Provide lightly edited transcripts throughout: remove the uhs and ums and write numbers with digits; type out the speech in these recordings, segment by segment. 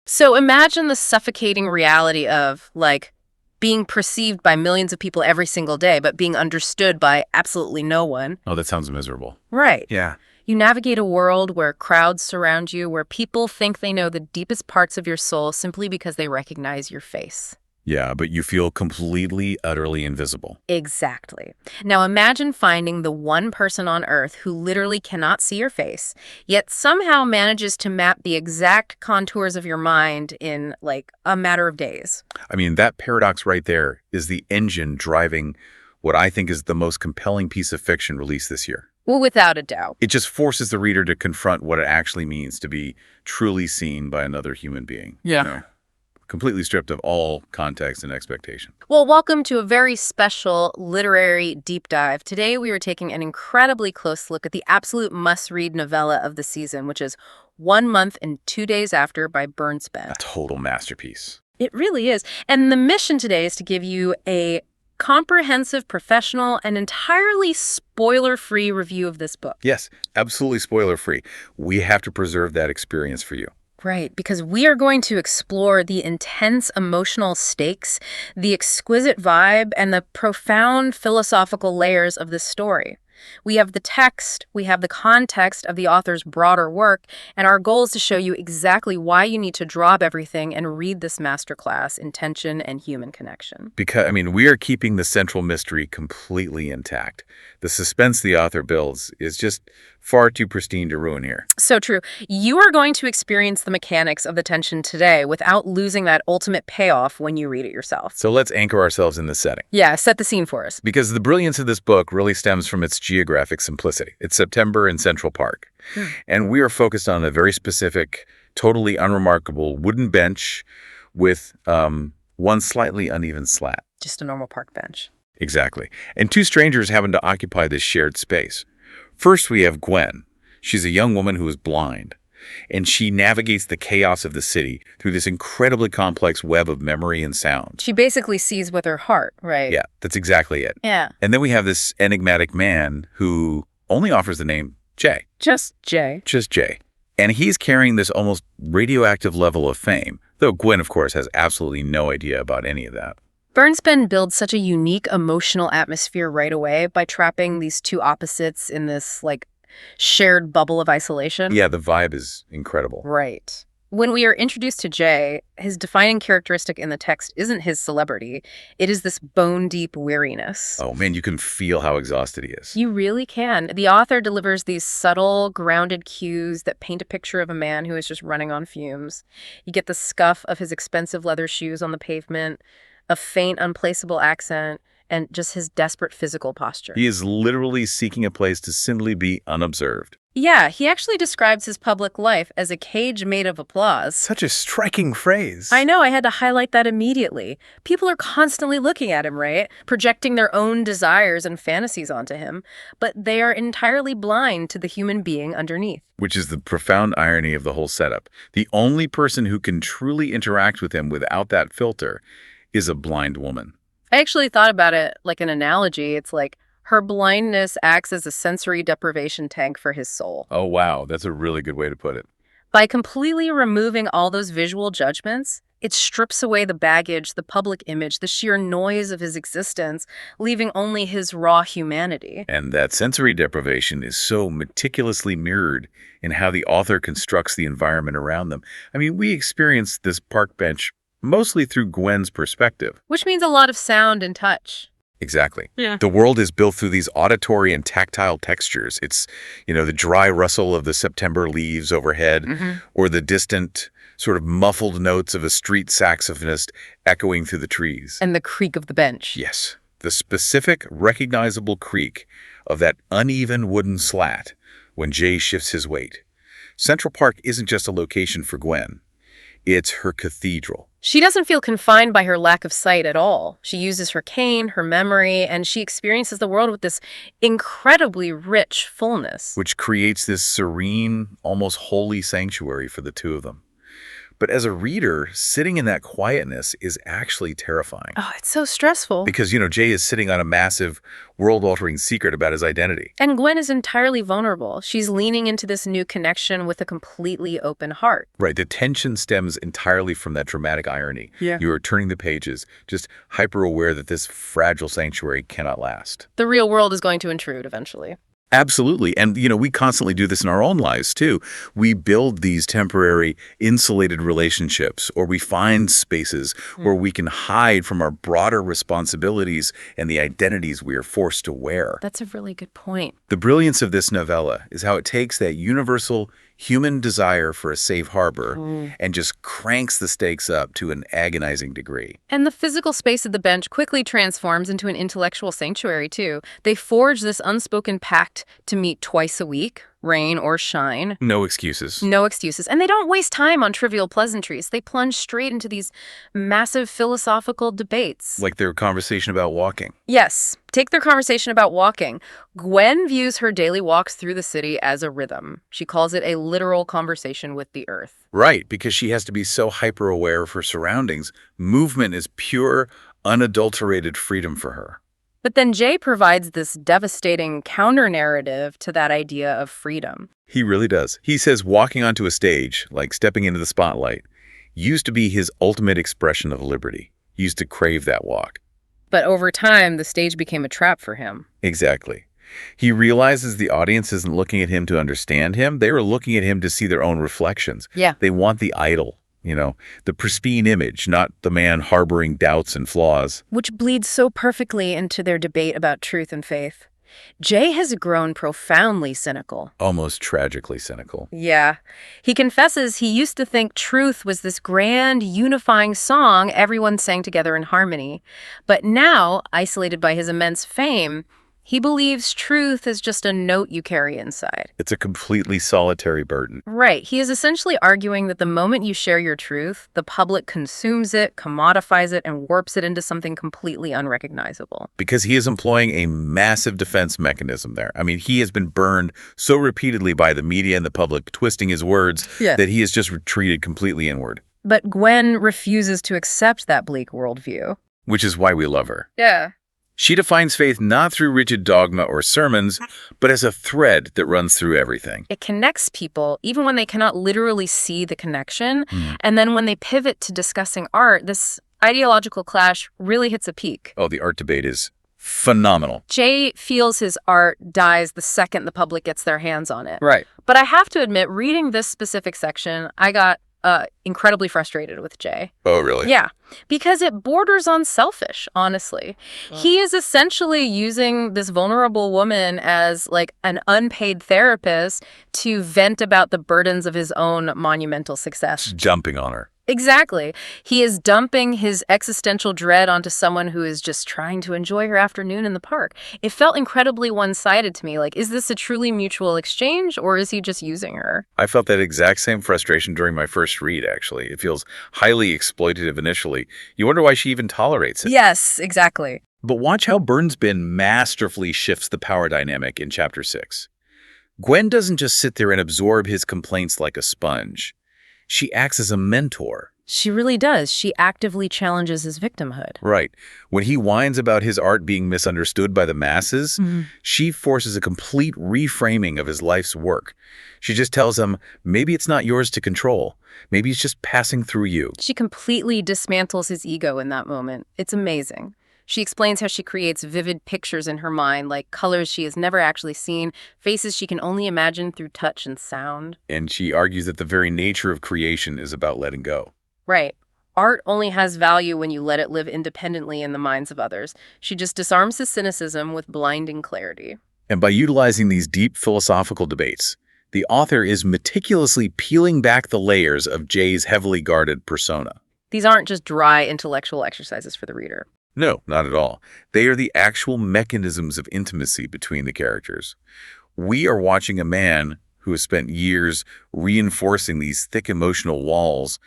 So imagine the suffocating reality of, like, being perceived by millions of people every single day, but being understood by absolutely no one. Oh, that sounds miserable. Right. Yeah. You navigate a world where crowds surround you, where people think they know the deepest parts of your soul simply because they recognize your face. Yeah, but you feel completely, utterly invisible. Exactly. Now imagine finding the one person on Earth who literally cannot see your face, yet somehow manages to map the exact contours of your mind in, like, a matter of days. I mean, that paradox right there is the engine driving what I think is the most compelling piece of fiction released this year. Well, without a doubt. It just forces the reader to confront what it actually means to be truly seen by another human being. Yeah. Completely stripped of all context and expectation. Well, welcome to a very special literary deep dive. Today we are taking an incredibly close look at the absolute must-read novella of the season, which is 1 Month and 2 Days After by Berns. A total masterpiece. It really is. And the mission today is to give you a comprehensive, professional, and entirely spoiler-free review of this book. Yes, absolutely spoiler-free. We have to preserve that experience for you. Right, because we are going to explore the intense emotional stakes, the exquisite vibe, and the profound philosophical layers of this story. We have the text, we have the context of the author's broader work, and our goal is to show you exactly why you need to drop everything and read this masterclass in tension and human connection. Because, we are keeping the central mystery completely intact. The suspense the author builds is just far too pristine to ruin here. So true. You are going to experience the mechanics of the tension today without losing that ultimate payoff when you read it yourself. So let's anchor ourselves in the setting. Yeah, set the scene for us. Because the brilliance of this book really stems from its geographic simplicity. It's September in Central Park. And we are focused on a very specific, totally unremarkable wooden bench with one slightly uneven slat. Just a normal park bench. Exactly. And two strangers happen to occupy this shared space. First, we have Gwen. She's a young woman who is blind, and she navigates the chaos of the city through this incredibly complex web of memory and sound. She basically sees with her heart, right? Yeah, that's exactly it. Yeah. And then we have this enigmatic man who only offers the name Jay. Just Jay. Just Jay. And he's carrying this almost radioactive level of fame, though Gwen, of course, has absolutely no idea about any of that. Berns builds such a unique emotional atmosphere right away by trapping these two opposites in this, like, shared bubble of isolation. Yeah, the vibe is incredible. Right. When we are introduced to Jay, his defining characteristic in the text isn't his celebrity. It is this bone-deep weariness. Oh, man, you can feel how exhausted he is. You really can. The author delivers these subtle, grounded cues that paint a picture of a man who is just running on fumes. You get the scuff of his expensive leather shoes on the pavement, a faint, unplaceable accent, and just his desperate physical posture. He is literally seeking a place to simply be unobserved. Yeah, he actually describes his public life as a cage made of applause. Such a striking phrase. I know, I had to highlight that immediately. People are constantly looking at him, right? Projecting their own desires and fantasies onto him, but they are entirely blind to the human being underneath. Which is the profound irony of the whole setup. The only person who can truly interact with him without that filter is a blind woman. I actually thought about it like an analogy. It's like her blindness acts as a sensory deprivation tank for his soul. Oh, wow. That's a really good way to put it. By completely removing all those visual judgments, it strips away the baggage, the public image, the sheer noise of his existence, leaving only his raw humanity. And that sensory deprivation is so meticulously mirrored in how the author constructs the environment around them. We experience this park bench mostly through Gwen's perspective. Which means a lot of sound and touch. Exactly. Yeah. The world is built through these auditory and tactile textures. It's, the dry rustle of the September leaves overhead, or the distant, sort of muffled notes of a street saxophonist echoing through the trees. And the creak of the bench. Yes. The specific, recognizable creak of that uneven wooden slat when Jay shifts his weight. Central Park isn't just a location for Gwen. It's her cathedral. She doesn't feel confined by her lack of sight at all. She uses her cane, her memory, and she experiences the world with this incredibly rich fullness. Which creates this serene, almost holy sanctuary for the two of them. But as a reader, sitting in that quietness is actually terrifying. Oh, it's so stressful. Because, Jay is sitting on a massive, world-altering secret about his identity. And Gwen is entirely vulnerable. She's leaning into this new connection with a completely open heart. Right. The tension stems entirely from that dramatic irony. Yeah. You are turning the pages, just hyper-aware that this fragile sanctuary cannot last. The real world is going to intrude eventually. Absolutely. And, we constantly do this in our own lives, too. We build these temporary, insulated relationships, or we find spaces where we can hide from our broader responsibilities and the identities we are forced to wear. That's a really good point. The brilliance of this novella is how it takes that universal human desire for a safe harbor and just cranks the stakes up to an agonizing degree. And the physical space of the bench quickly transforms into an intellectual sanctuary, too. They forge this unspoken pact to meet twice a week, rain or shine. No excuses. No excuses. And they don't waste time on trivial pleasantries. They plunge straight into these massive philosophical debates. Like their conversation about walking. Yes. Take their conversation about walking. Gwen views her daily walks through the city as a rhythm. She calls it a literal conversation with the earth. Right, because she has to be so hyper-aware of her surroundings. Movement is pure, unadulterated freedom for her. But then Jay provides this devastating counter-narrative to that idea of freedom. He really does. He says walking onto a stage, like stepping into the spotlight, used to be his ultimate expression of liberty. He used to crave that walk. But over time, the stage became a trap for him. Exactly. He realizes the audience isn't looking at him to understand him. They are looking at him to see their own reflections. Yeah. They want the idol, the pristine image, not the man harboring doubts and flaws. Which bleeds so perfectly into their debate about truth and faith. Jay has grown profoundly cynical. Almost tragically cynical. Yeah. He confesses he used to think truth was this grand, unifying song everyone sang together in harmony. But now, isolated by his immense fame, he believes truth is just a note you carry inside. It's a completely solitary burden. Right. He is essentially arguing that the moment you share your truth, the public consumes it, commodifies it, and warps it into something completely unrecognizable. Because he is employing a massive defense mechanism there. I mean, he has been burned so repeatedly by the media and the public twisting his words that he has just retreated completely inward. But Gwen refuses to accept that bleak worldview. Which is why we love her. Yeah. She defines faith not through rigid dogma or sermons, but as a thread that runs through everything. It connects people, even when they cannot literally see the connection. And then when they pivot to discussing art, this ideological clash really hits a peak. Oh, the art debate is phenomenal. Jay feels his art dies the second the public gets their hands on it. Right. But I have to admit, reading this specific section, I got incredibly frustrated with Jay. Oh, really? Yeah, because it borders on selfish, honestly. He is essentially using this vulnerable woman as like an unpaid therapist to vent about the burdens of his own monumental success. Jumping on her. Exactly. He is dumping his existential dread onto someone who is just trying to enjoy her afternoon in the park. It felt incredibly one-sided to me. Like, is this a truly mutual exchange, or is he just using her? I felt that exact same frustration during my first read, actually. It feels highly exploitative initially. You wonder why she even tolerates it. Yes, exactly. But watch how Berns masterfully shifts the power dynamic in Chapter 6. Gwen doesn't just sit there and absorb his complaints like a sponge. She acts as a mentor. She really does. She actively challenges his victimhood. Right. When he whines about his art being misunderstood by the masses, she forces a complete reframing of his life's work. She just tells him, maybe it's not yours to control. Maybe it's just passing through you. She completely dismantles his ego in that moment. It's amazing. She explains how she creates vivid pictures in her mind, like colors she has never actually seen, faces she can only imagine through touch and sound. And she argues that the very nature of creation is about letting go. Right. Art only has value when you let it live independently in the minds of others. She just disarms his cynicism with blinding clarity. And by utilizing these deep philosophical debates, the author is meticulously peeling back the layers of Jay's heavily guarded persona. These aren't just dry intellectual exercises for the reader. No, not at all. They are the actual mechanisms of intimacy between the characters. We are watching a man who has spent years reinforcing these thick emotional walls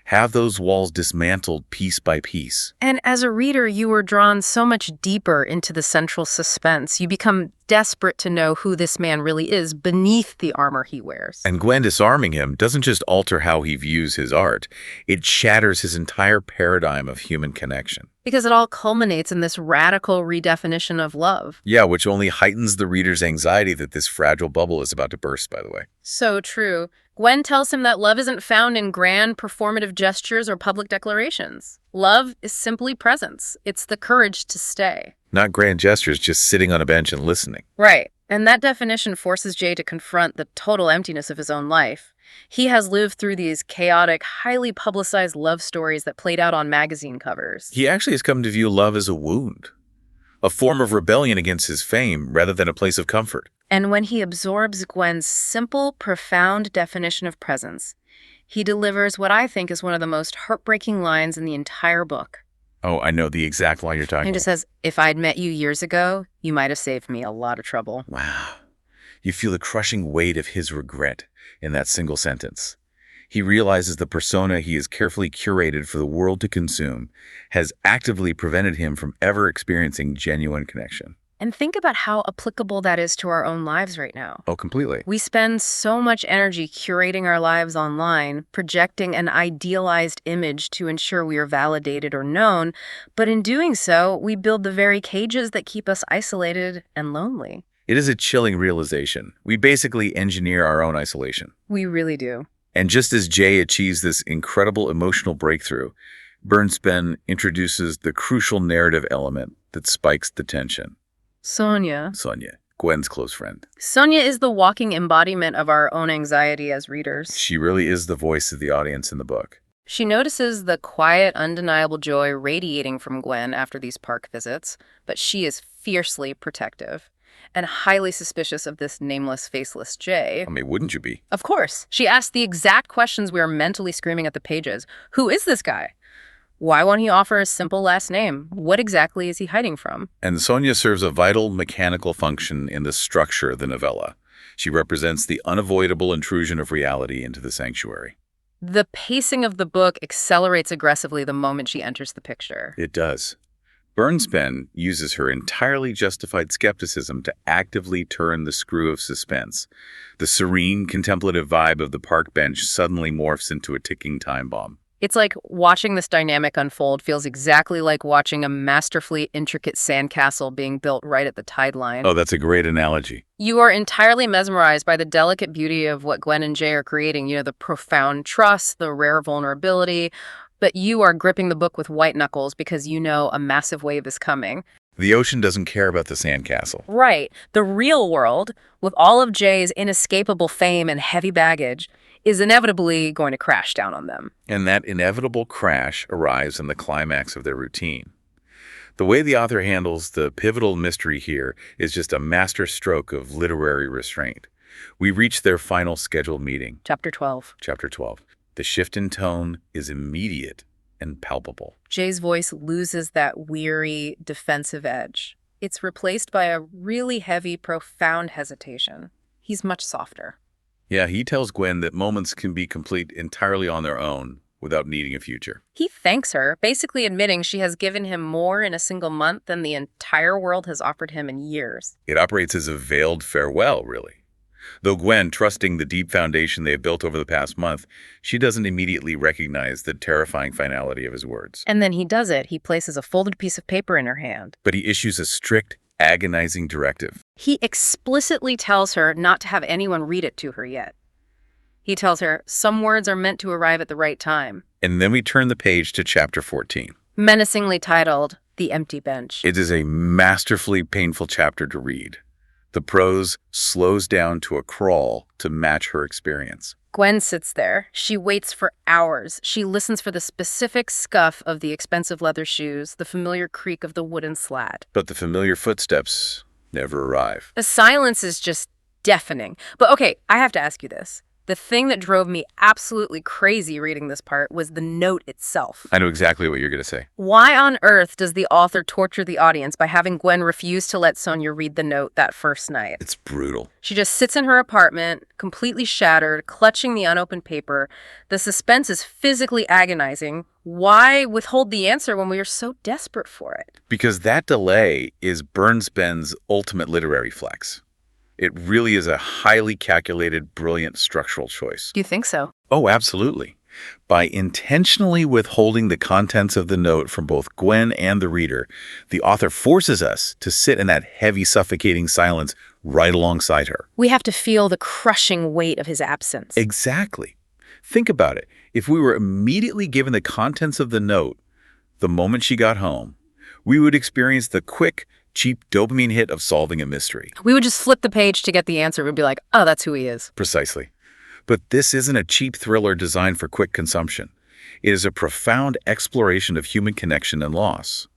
Have those walls dismantled piece by piece. And as a reader, you were drawn so much deeper into the central suspense. You become desperate to know who this man really is beneath the armor he wears. And Gwen disarming him doesn't just alter how he views his art, it shatters his entire paradigm of human connection. Because it all culminates in this radical redefinition of love. Yeah, which only heightens the reader's anxiety that this fragile bubble is about to burst, by the way. So true. Gwen tells him that love isn't found in grand performative gestures or public declarations. Love is simply presence. It's the courage to stay. Not grand gestures, just sitting on a bench and listening. Right. And that definition forces Jay to confront the total emptiness of his own life. He has lived through these chaotic, highly publicized love stories that played out on magazine covers. He actually has come to view love as a wound, a form of rebellion against his fame rather than a place of comfort. And when he absorbs Gwen's simple, profound definition of presence, he delivers what I think is one of the most heartbreaking lines in the entire book. Oh, I know the exact line you're talking He about. just says, "If I'd met you years ago, you might have saved me a lot of trouble." Wow. You feel the crushing weight of his regret in that single sentence. He realizes the persona he has carefully curated for the world to consume has actively prevented him from ever experiencing genuine connection. And think about how applicable that is to our own lives right now. Oh, completely. We spend so much energy curating our lives online, projecting an idealized image to ensure we are validated or known, but in doing so, we build the very cages that keep us isolated and lonely. It is a chilling realization. We basically engineer our own isolation. We really do. And just as Jay achieves this incredible emotional breakthrough, Berns introduces the crucial narrative element that spikes the tension. Sonia, Gwen's close friend. Sonia is the walking embodiment of our own anxiety as readers. She really is the voice of the audience in the book. She notices the quiet, undeniable joy radiating from Gwen after these park visits, but she is fiercely protective and highly suspicious of this nameless, faceless Jay. I mean, wouldn't you be? Of course. She asks the exact questions we are mentally screaming at the pages. Who is this guy? Why won't he offer a simple last name? What exactly is he hiding from? And Sonia serves a vital mechanical function in the structure of the novella. She represents the unavoidable intrusion of reality into the sanctuary. The pacing of the book accelerates aggressively the moment she enters the picture. It does. Berns uses her entirely justified skepticism to actively turn the screw of suspense. The serene, contemplative vibe of the park bench suddenly morphs into a ticking time bomb. It's like watching this dynamic unfold feels exactly like watching a masterfully intricate sandcastle being built right at the tide line. Oh, that's a great analogy. You are entirely mesmerized by the delicate beauty of what Gwen and Jay are creating, the profound trust, the rare vulnerability, but you are gripping the book with white knuckles because you know a massive wave is coming. The ocean doesn't care about the sandcastle. Right. The real world, with all of Jay's inescapable fame and heavy baggage, is inevitably going to crash down on them. And that inevitable crash arrives in the climax of their routine. The way the author handles the pivotal mystery here is just a master stroke of literary restraint. We reach their final scheduled meeting. Chapter 12. Chapter 12. The shift in tone is immediate and palpable. Jay's voice loses that weary, defensive edge. It's replaced by a really heavy, profound hesitation. He's much softer. Yeah, he tells Gwen that moments can be complete entirely on their own without needing a future. He thanks her, basically admitting she has given him more in a single month than the entire world has offered him in years. It operates as a veiled farewell, really. Though Gwen, trusting the deep foundation they have built over the past month, she doesn't immediately recognize the terrifying finality of his words. And then he does it. He places a folded piece of paper in her hand. But he issues a strict, agonizing directive. He explicitly tells her not to have anyone read it to her yet. He tells her some words are meant to arrive at the right time. And then we turn the page to chapter 14. Menacingly titled, The Empty Bench. It is a masterfully painful chapter to read. The prose slows down to a crawl to match her experience. Gwen sits there. She waits for hours. She listens for the specific scuff of the expensive leather shoes, the familiar creak of the wooden slat. But the familiar footsteps never arrive. The silence is just deafening. But okay, I have to ask you this. The thing that drove me absolutely crazy reading this part was the note itself. I know exactly what you're going to say. Why on earth does the author torture the audience by having Gwen refuse to let Sonia read the note that first night? It's brutal. She just sits in her apartment, completely shattered, clutching the unopened paper. The suspense is physically agonizing. Why withhold the answer when we are so desperate for it? Because that delay is Berns' ultimate literary flex. It really is a highly calculated, brilliant structural choice. Do you think so? Oh, absolutely. By intentionally withholding the contents of the note from both Gwen and the reader, the author forces us to sit in that heavy, suffocating silence right alongside her. We have to feel the crushing weight of his absence. Exactly. Think about it. If we were immediately given the contents of the note the moment she got home, we would experience the quick, cheap dopamine hit of solving a mystery. We would just flip the page to get the answer. We'd be like, oh, that's who he is. Precisely. But this isn't a cheap thriller designed for quick consumption. It is a profound exploration of human connection and loss.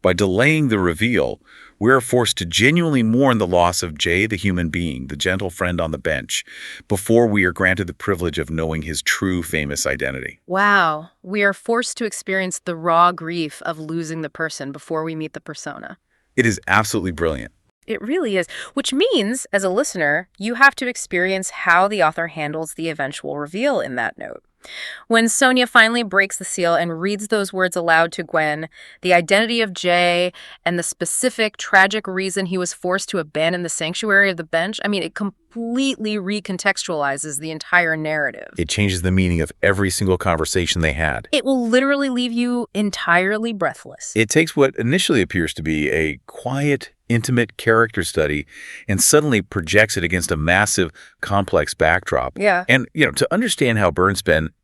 By delaying the reveal, we're forced to genuinely mourn the loss of Jay, the human being, the gentle friend on the bench, before we are granted the privilege of knowing his true famous identity. Wow. We are forced to experience the raw grief of losing the person before we meet the persona. It is absolutely brilliant. It really is, which means, as a listener, you have to experience how the author handles the eventual reveal in that note. When Sonia finally breaks the seal and reads those words aloud to Gwen, the identity of Jay and the specific tragic reason he was forced to abandon the sanctuary of the bench, it completely recontextualizes the entire narrative. It changes the meaning of every single conversation they had. It will literally leave you entirely breathless. It takes what initially appears to be a quiet, intimate character study and suddenly projects it against a massive, complex backdrop. Yeah. And, to understand how Berns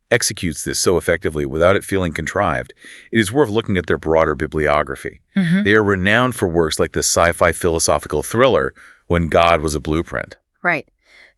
executes this so effectively without it feeling contrived, it is worth looking at their broader bibliography. They are renowned for works like the sci-fi philosophical thriller When God Was a Blueprint. Right.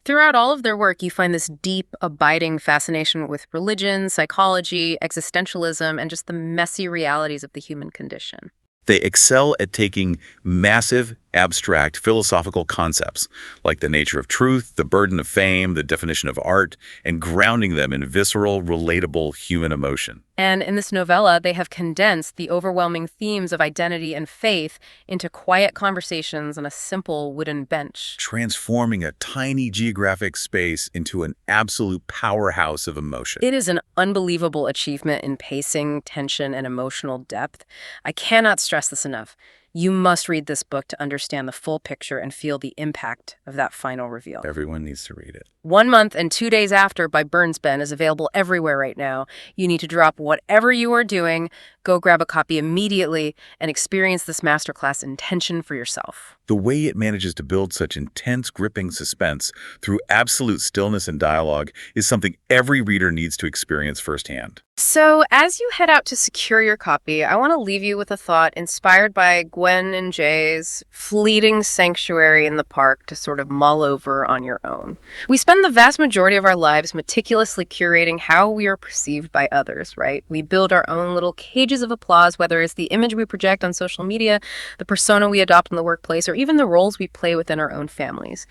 Throughout all of their work, you find this deep, abiding fascination with religion, psychology, existentialism, and just the messy realities of the human condition. They excel at taking massive, abstract philosophical concepts like the nature of truth, the burden of fame, the definition of art, and grounding them in visceral, relatable human emotion. And in this novella, they have condensed the overwhelming themes of identity and faith into quiet conversations on a simple wooden bench. Transforming a tiny geographic space into an absolute powerhouse of emotion. It is an unbelievable achievement in pacing, tension, and emotional depth. I cannot stress this enough. You must read this book to understand the full picture and feel the impact of that final reveal. Everyone needs to read it. 1 month and 2 days after by Berns is available everywhere right now. You need to drop whatever you are doing, go grab a copy immediately, and experience this masterclass in tension for yourself. The way it manages to build such intense, gripping suspense through absolute stillness and dialogue is something every reader needs to experience firsthand. So, as you head out to secure your copy, I want to leave you with a thought inspired by Gwen and Jay's fleeting sanctuary in the park to sort of mull over on your own. We spend the vast majority of our lives meticulously curating how we are perceived by others, right? We build our own little cages of applause, whether it's the image we project on social media, the persona we adopt in the workplace, or even the roles we play within our own families.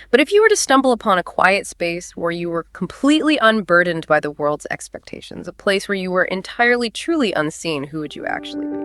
But if you were to stumble upon a quiet space where you were completely unburdened by the world's expectations, a place where you were entirely, truly unseen, who would you actually be?